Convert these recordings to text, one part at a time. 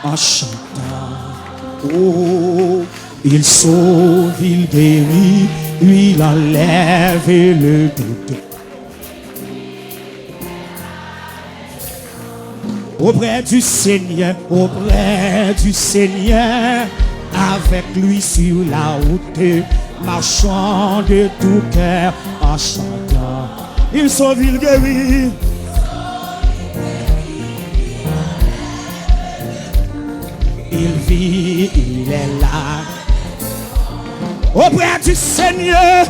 en chantant. Oh, il sauve, il guérit, il enlève le doute. Auprès du Seigneur, avec lui sur la route, marchant de tout cœur en chantant. Il sauve, il guérit. Il vit, il est là. Auprès du Seigneur.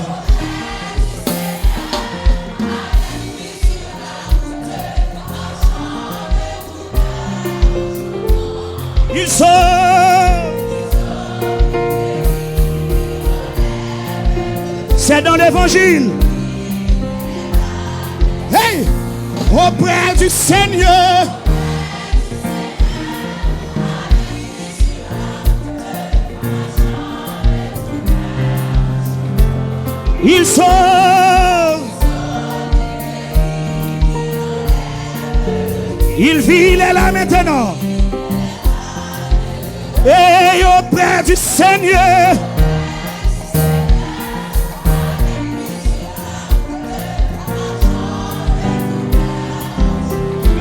Il sauve. C'est dans l'évangile. Hey! Auprès du Seigneur. Il sauve. Il vit, il est là maintenant. Et auprès du Seigneur.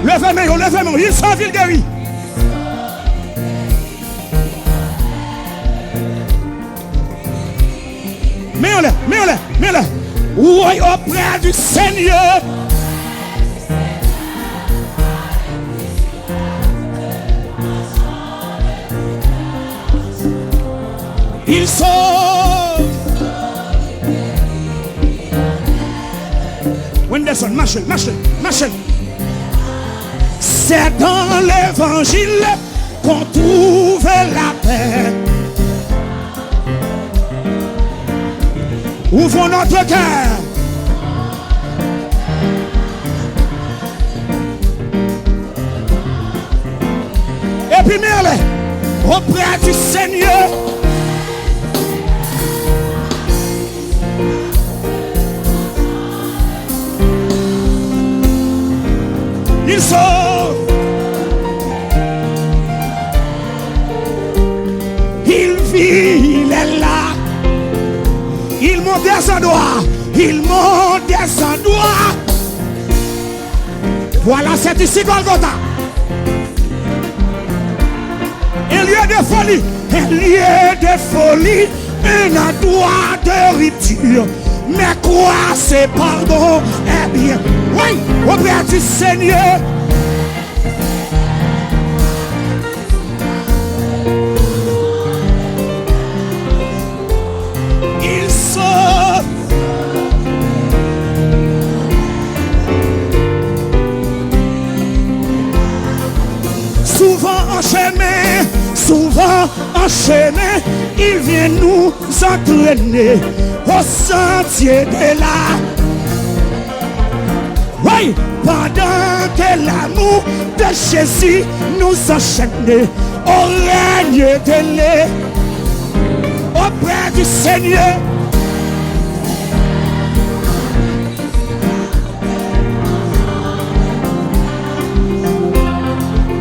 Levez-moi, il sauve, il guérit. Mets-le. Oui, auprès du Seigneur. Il sauve. Wenderson, Machel. C'est dans l'évangile qu'on trouve la paix. Ouvrons notre cœur. Et puis mets-le auprès du Seigneur. Il sauve. Il vit, il est là. Il monte des endroits. Voilà, c'est ici Golgotha. Un lieu de folie, un endroit de rupture. Mais quoi, c'est pardon? Eh bien, oui, auprès du Seigneur. Il sauve. Souvent enchaîné, il vient nous entraîner au sentier de la. Oui, pendant que l'amour de Jésus nous enchaîne au règne de l'É, auprès du Seigneur.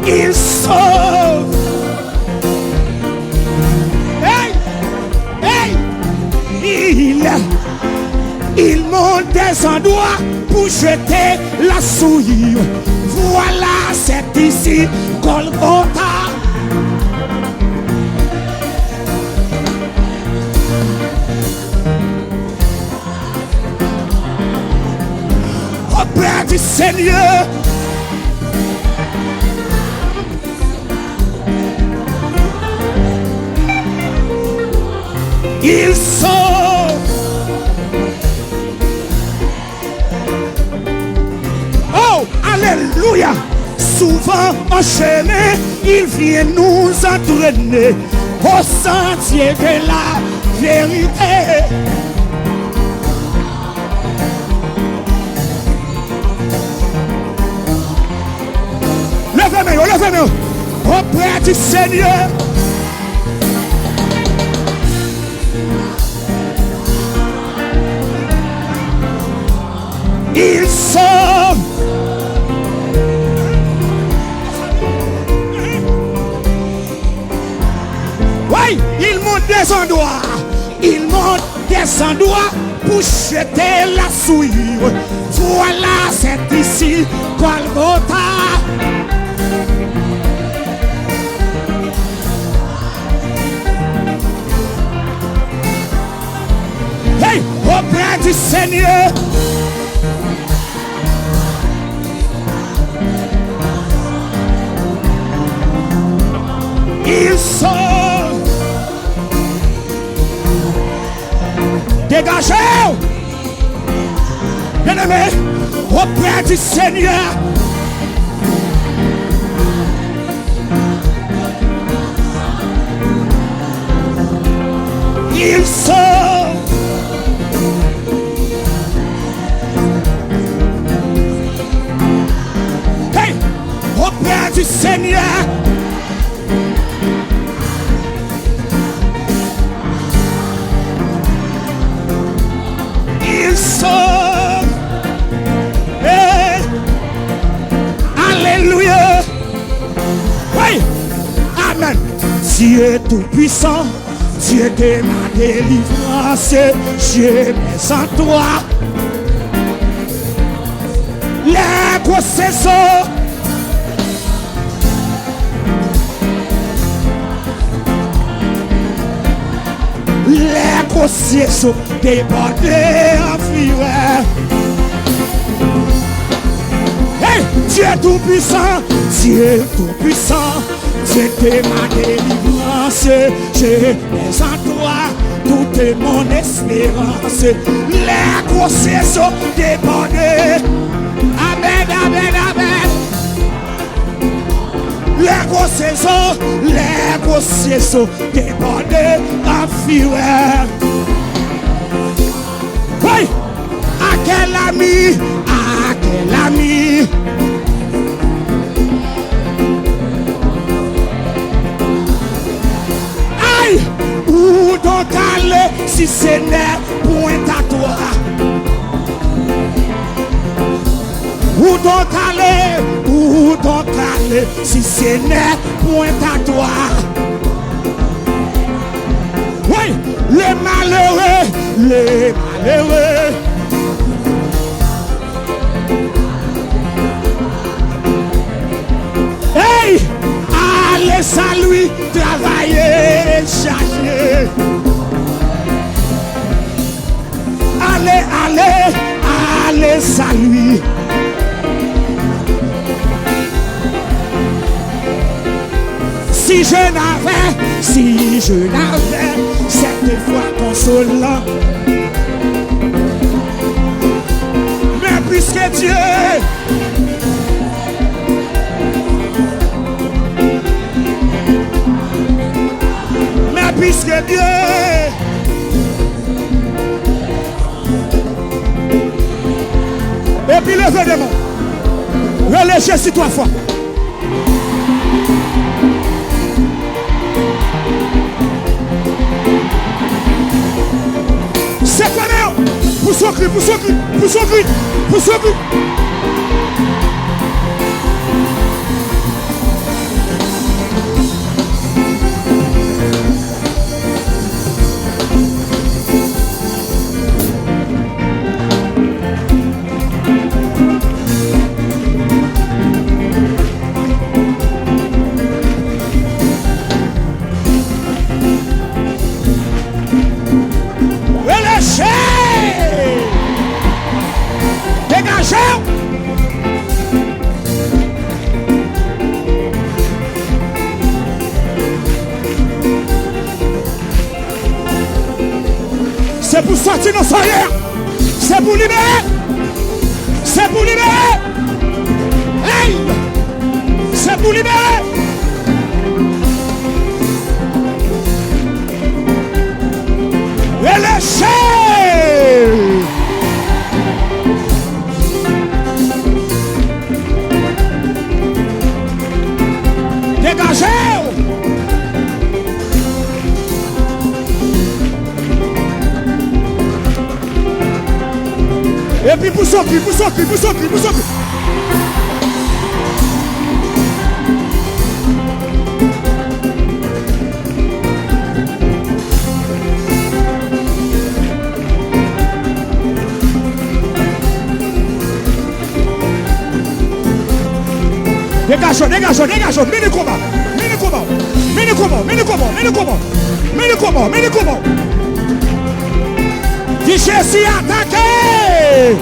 Il sauve. Il monte des endroits pour jeter la souillure. Voilà, c'est ici Golgotha. Auprès du Seigneur. Il sauve. Oh, alléluia. Souvent enchaîné, il vient nous entraîner au sentier de la vérité. Levez-moi auprès du Seigneur. Il sauve. Oui, il monte des endroits. Il monte des endroits pour jeter la souillure. Voilà, c'est ici Golgotha. Hey, auprès du Seigneur. Il sauve. Dégagez. Bien-aimé, auprès du Seigneur. Il sauve. Hey, auprès du Seigneur. Il sauve. Hey. Alléluia. Oui. Amen. Dieu tout-puissant, Dieu de ma délivrance, je mets en toi les gros saisons. Les gros saisons débordés en fureur. Hey, Dieu tout-puissant, Dieu tout-puissant, Dieu de ma délivrance, je mets en toi toute mon espérance. Les gros saisons débordés. Amen, amen, amen. Les gros saisons débordés en fureur. Oui, à quel ami, à quel ami. Aïe, où donc aller si ce n'est point à toi? Où donc aller si ce n'est point à toi? Oui, les malheureux, les malheureux. Hey, allez à lui travailler chaque nuit. Allez, allez, allez à lui. Si je n'avais cette foi consolant, mais puisque Dieu et puis levez les mains, relâchez si trois fois. C'est quoi là? Pousse au cri, pousse au cri, pousse au cri, pousse au cri. C'est pour sortir nos soeurs. C'est pour libérer. C'est pour libérer. Hey! C'est pour libérer. Relâchez. Dégagez. Et puis pousse au cri, pousse au cri, pousse au cri, pousse au cri. dégage, mini combat. Jésus attaqué.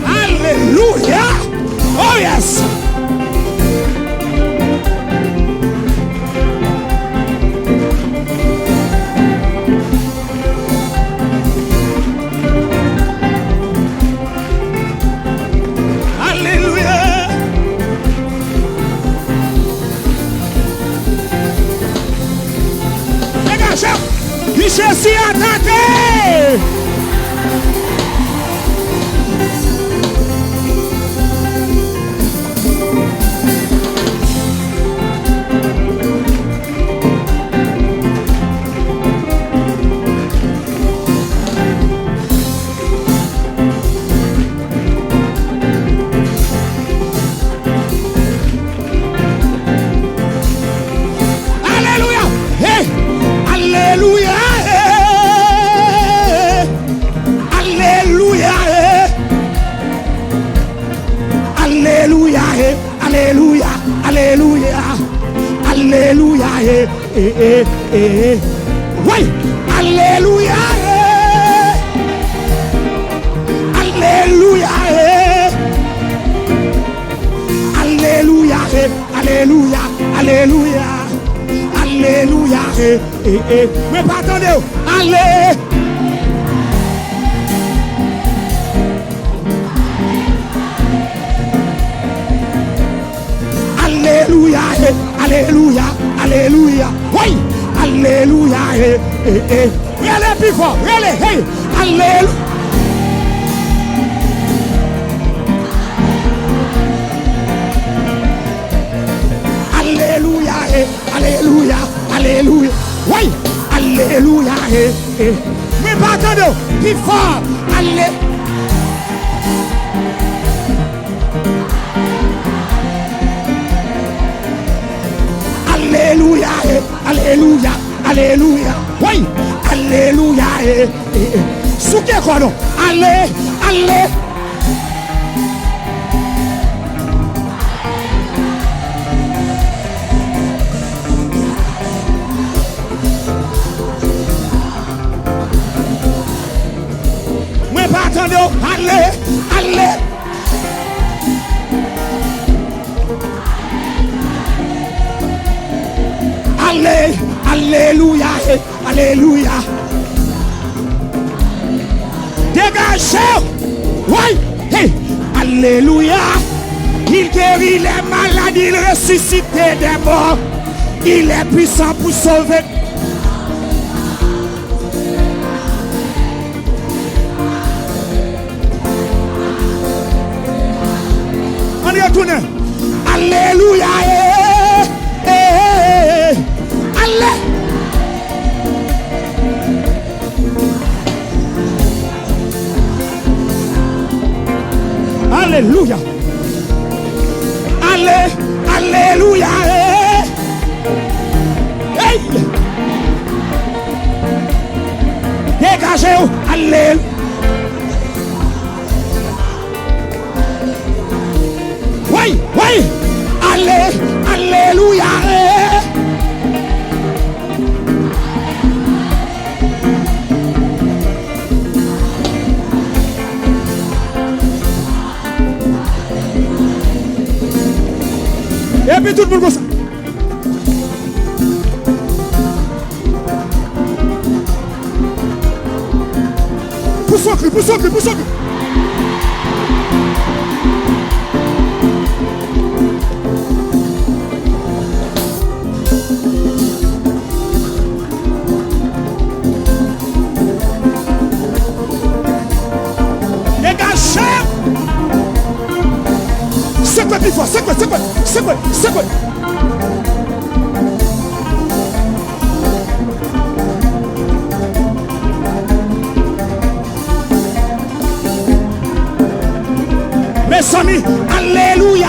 Alléluia. Oh yes. Jésus attaqué. Alléluia. Hey. Alléluia. Alléluia, oui, alléluia, alléluia, alléluia, alléluia, mais pas attendez, allez. Alléluia, oui, alléluia, Allez plus fort, allez, hey, alléluia. Alléluia, oui, alléluia, mais pas attendez, plus fort, allez. Alléluia, oui, alléluia, souquez quoi non, allez. Mais pas attendez, allez. Alléluia. Dégagez. Oui. Hey. Alléluia. Il guérit les malades, il ressuscite des morts. Il est puissant pour sauver. On y retourne. Alléluia. Allez. Alléluia. Alléluia. Hey. Dégagez. Alléluia. Oui. Alléluia. Et puis tout le monde comme ça. Pousse-toi. Dégagez. C'est quoi plus fort? C'est quoi? Mes amis, alléluia.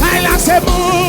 Kaila Sebu,